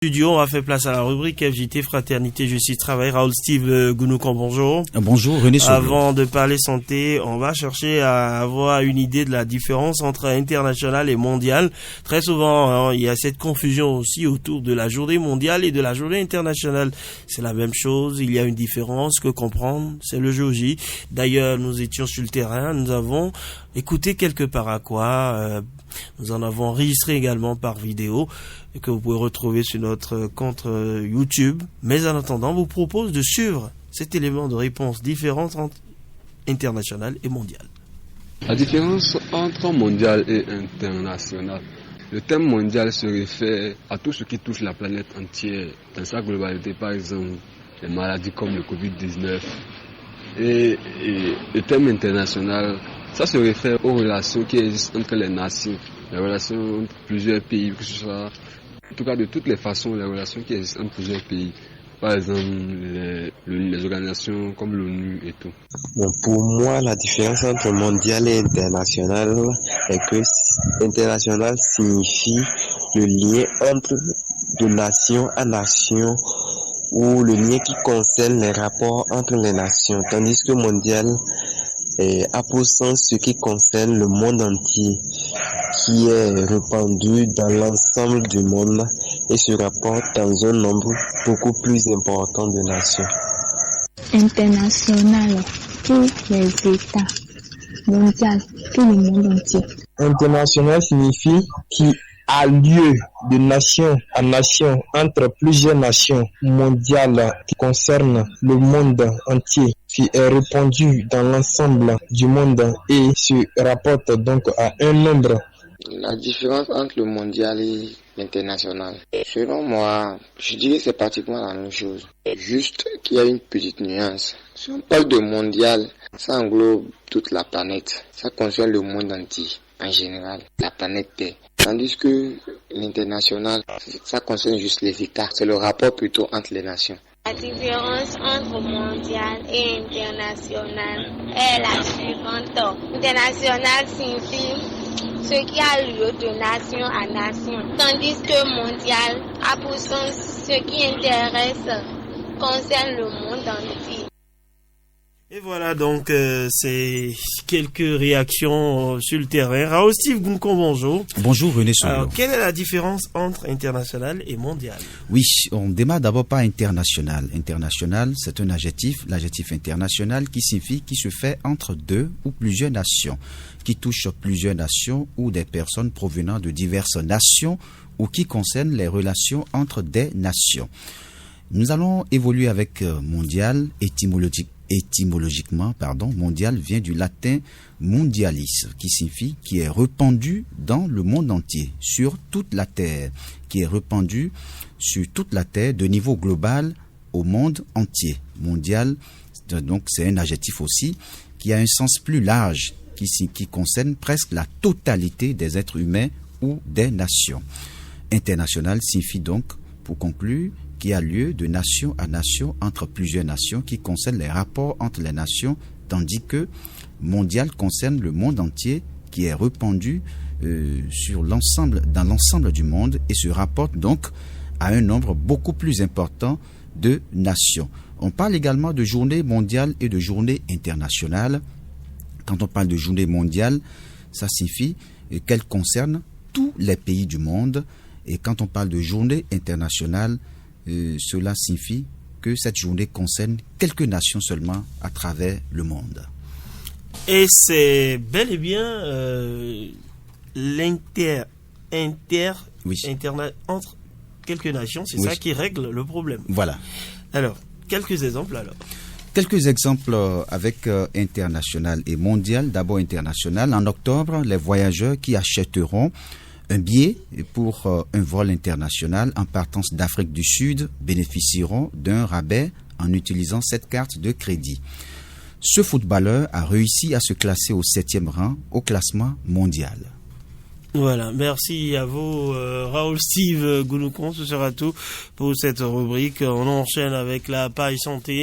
Studio, on va faire place à la rubrique FJT, Fraternité, Justice, Travail. Raoul Steve Gounoukan, bonjour. Bonjour, René Soulou. Avant de parler santé, on va chercher à avoir une idée de la différence entre international et mondial. Très souvent, il y a cette confusion aussi autour de la journée mondiale et de la journée internationale. C'est la même chose, il y a une différence, que comprendre, c'est le jour J. D'ailleurs, nous étions sur le terrain, nous avons écouté quelques paraquois, nous en avons enregistré également par vidéo, que vous pouvez retrouver sur notre compte YouTube. Mais en attendant, vous propose de suivre cet élément de réponse différente entre international et mondial. La différence entre mondial et international. Le thème mondial se réfère à tout ce qui touche la planète entière, dans sa globalité, par exemple les maladies comme le Covid-19. Et le thème international, ça se réfère aux relations qui existent entre les nations, les relations entre plusieurs pays, que ce soit, en tout cas de toutes les façons, les relations qui existent entre plusieurs pays. Par exemple, les organisations comme l'ONU et tout. Bon, pour moi, la différence entre mondial et international est que international signifie le lien entre de nation à nation, ou le lien qui concerne les rapports entre les nations, tandis que mondial a pour sens ce qui concerne le monde entier, qui est répandu dans l'ensemble du monde et se rapporte dans un nombre beaucoup plus important de nations. International, tous les États. Mondial, tout le monde entier. International signifie qui a lieu de nation à nation entre plusieurs nations. Mondial qui concerne le monde entier, qui est répandu dans l'ensemble du monde et se rapporte donc à un nombre. La différence entre le mondial et l'international, selon moi, je dirais que c'est pratiquement la même chose. Juste qu'il y a une petite nuance. Si on parle de mondial, ça englobe toute la planète. Ça concerne le monde entier, en général, la planète Terre. Tandis que l'international, ça concerne juste les États. C'est le rapport plutôt entre les nations. La différence entre mondial et international est la suivante. International signifie ce qui a lieu de nation à nation, tandis que mondial a pour sens ce qui intéresse, concerne le monde entier. Et voilà donc, c'est quelques réactions sur le terrain. Raoul Steve Gounoukan, bonjour. Bonjour René Soulou. Alors, quelle est la différence entre international et mondial? Oui, on démarre d'abord par international. International, c'est un adjectif, l'adjectif international qui signifie qui se fait entre deux ou plusieurs nations, qui touche plusieurs nations ou des personnes provenant de diverses nations ou qui concerne les relations entre des nations. Nous allons évoluer avec mondial, étymologiquement, mondial vient du latin mondialis, qui signifie qui est répandu dans le monde entier, sur toute la terre, qui est répandu sur toute la terre de niveau global au monde entier. Mondial, donc c'est un adjectif aussi qui a un sens plus large, qui concerne presque la totalité des êtres humains ou des nations. International signifie donc, pour conclure, qui a lieu de nation à nation entre plusieurs nations, qui concerne les rapports entre les nations, tandis que mondial concerne le monde entier, qui est répandu dans l'ensemble du monde et se rapporte donc à un nombre beaucoup plus important de nations. On parle également de journée mondiale et de journée internationale. Quand on parle de journée mondiale, ça signifie qu'elle concerne tous les pays du monde, et quand on parle de journée internationale, cela signifie que cette journée concerne quelques nations seulement à travers le monde. Et c'est bel et bien entre quelques nations, c'est ça qui règle le problème. Voilà. Alors, quelques exemples alors. Quelques exemples avec international et mondial. D'abord international. En octobre, les voyageurs qui achèteront un billet pour un vol international en partance d'Afrique du Sud bénéficieront d'un rabais en utilisant cette carte de crédit. Ce footballeur a réussi à se classer au 7e rang au classement mondial. Voilà, merci à vous Raoul Steve Gounoukan, ce sera tout pour cette rubrique. On enchaîne avec la page santé.